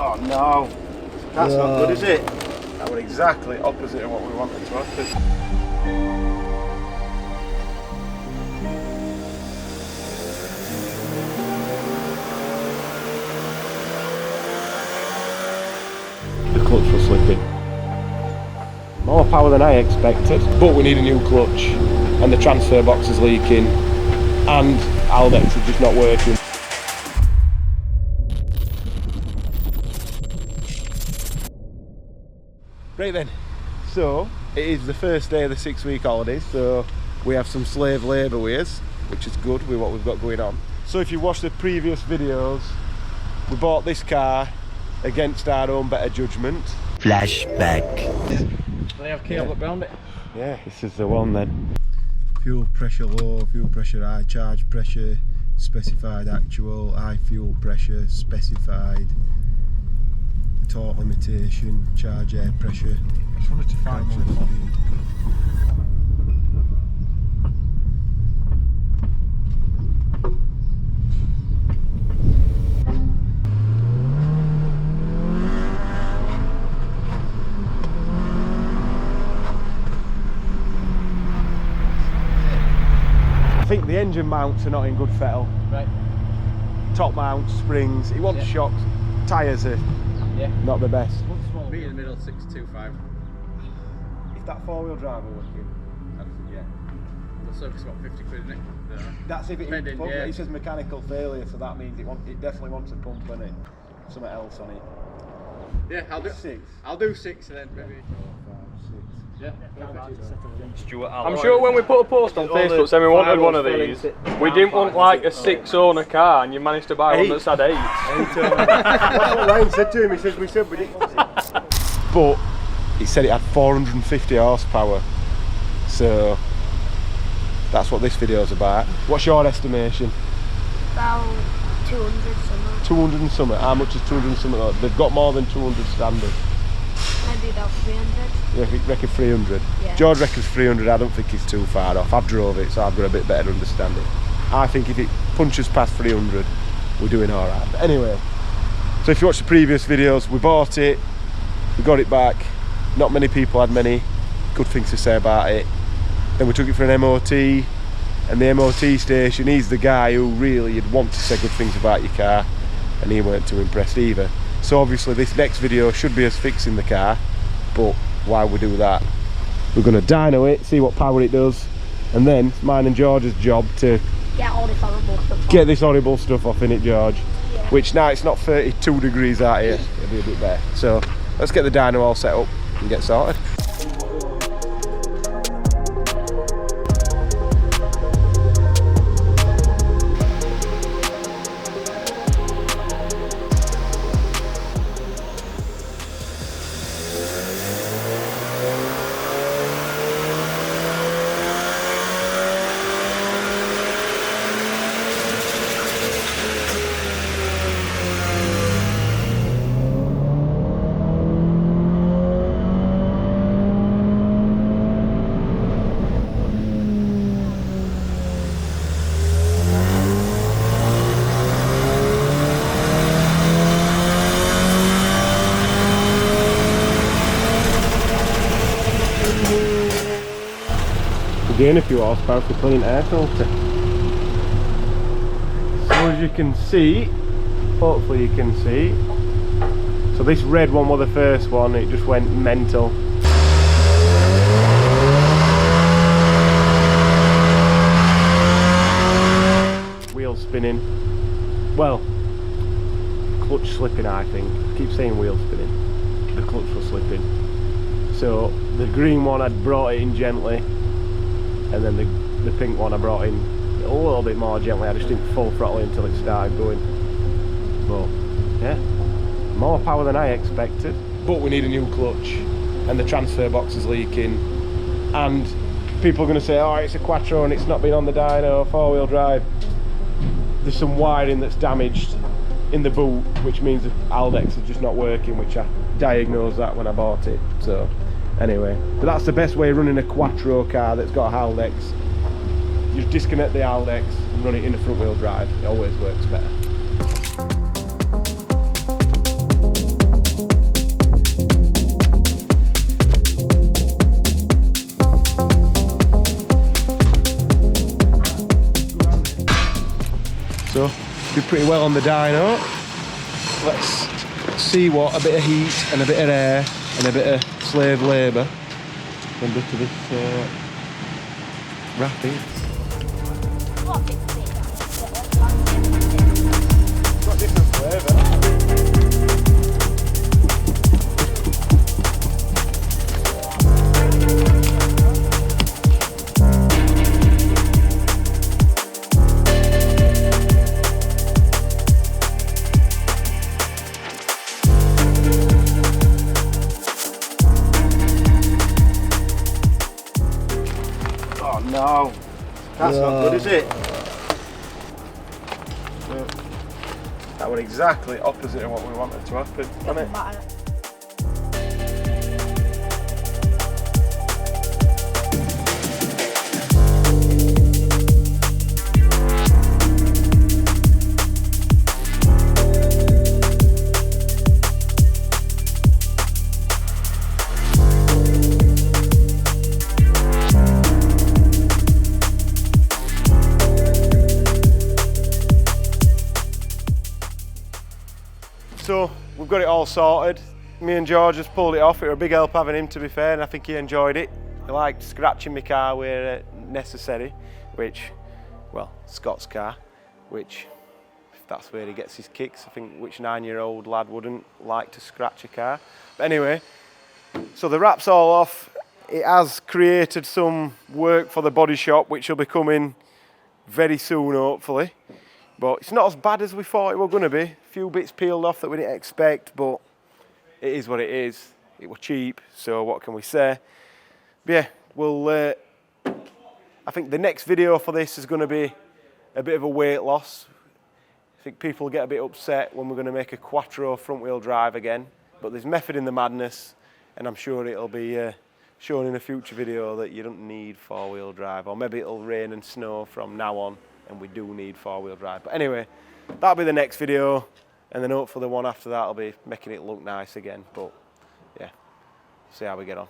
Oh no, that's not good, is it? That was exactly opposite of what we wanted to happen. The clutch was slipping. More power than I expected, but we need a new clutch, and the transfer box is leaking, and Aldex is just not working. Right then, so it is the first day of the 6-week holiday, so we have some slave labour with us, which is good with what we've got going on. So if you watch the previous videos, we bought this car against our own better judgment. Flashback. They have cable up round it. Yeah, this is the one then. Fuel pressure low, fuel pressure high, charge pressure specified actual, high fuel pressure specified, torque limitation, charge air pressure. I just wanted to find one. I think the engine mounts are not in good fettle. Right. Top mounts, springs, it wants shocks, tyres are not the best. Meet in the middle, 625. Is that 4-wheel drive working? Yeah. The circuit's about 50 quid, isn't it? That's if it Depending, pump, yeah. It says mechanical failure, so that means it definitely wants a pump on it. Something else on it. Yeah, I'll do 6. I'll do 6 then, maybe. 4, 5, 6. Yeah. I'm sure when we put a post on Facebook saying we wanted one of these, we didn't want like a 6-owner car, and you managed to buy one that's had 8. That's what Ryan said to him. He says we said we didn't want it. But he said it had 450 horsepower, so that's what this video's about. What's your estimation? About 200 something. 200 and something. How much is 200 and something? They've got more than 200 standard. Maybe about 300. You reckon 300? Yeah. George reckons 300. I don't think he's too far off. I've drove it, so I've got a bit better understanding. I think if it punches past 300, we're doing all right. But anyway, so if you watch the previous videos, we bought it, we got it back. Not many people had many good things to say about it. Then we took it for an MOT, and the MOT station, he's the guy who really you'd want to say good things about your car, and he weren't too impressed either. So obviously this next video should be us fixing the car, but while we do that, we're going to dyno it, see what power it does, and then it's mine and George's job to Get all this horrible stuff off. get this horrible stuff off in it, George. Yeah. Which now it's not 32 degrees out here, it'll be a bit better. So let's get the dyno all set up and get started. Again, a few horsepower for clean air filter. So as you can see, hopefully you can see, so this red one was the first one, it just went mental. Wheel spinning, well, clutch slipping I think. I keep saying wheel spinning, the clutch was slipping. So the green one I'd brought it in gently, and then the pink one I brought in a little bit more gently. I just didn't full throttle it until it started going. But yeah, more power than I expected. But we need a new clutch, and the transfer box is leaking, and people are going to say, oh, it's a Quattro and it's not been on the dyno, 4-wheel drive. There's some wiring that's damaged in the boot, which means the Aldex is just not working, which I diagnosed that when I bought it. So anyway, but that's the best way of running a Quattro car that's got a Aldex. You just disconnect the Aldex and run it in a front wheel drive. It always works better. pretty well on the dyno. Let's see what a bit of heat and a bit of air and a bit of slave labour can do to this wrapping. It's got different flavour. No, that's not good, is it? No. That was exactly opposite of what we wanted to happen, wasn't it? So we've got it all sorted. Me and George just pulled it off. It was a big help having him, to be fair, and I think he enjoyed it. He liked scratching my car where necessary, which, well, Scott's car, which, if that's where he gets his kicks, I think which 9-year-old lad wouldn't like to scratch a car. But anyway, so the wrap's all off. It has created some work for the body shop, which will be coming very soon, hopefully. But it's not as bad as we thought it was going to be. A few bits peeled off that we didn't expect, but it is what it is. It was cheap, so what can we say? But yeah, we'll. I think the next video for this is going to be a bit of a weight loss. I think people get a bit upset when we're going to make a quattro front-wheel drive again. But there's method in the madness, and I'm sure it'll be shown in a future video that you don't need four-wheel drive, or maybe it'll rain and snow from now on. And we do need four-wheel drive. But anyway, that'll be the next video, and then hopefully the one after that will be making it look nice again. But yeah, see how we get on.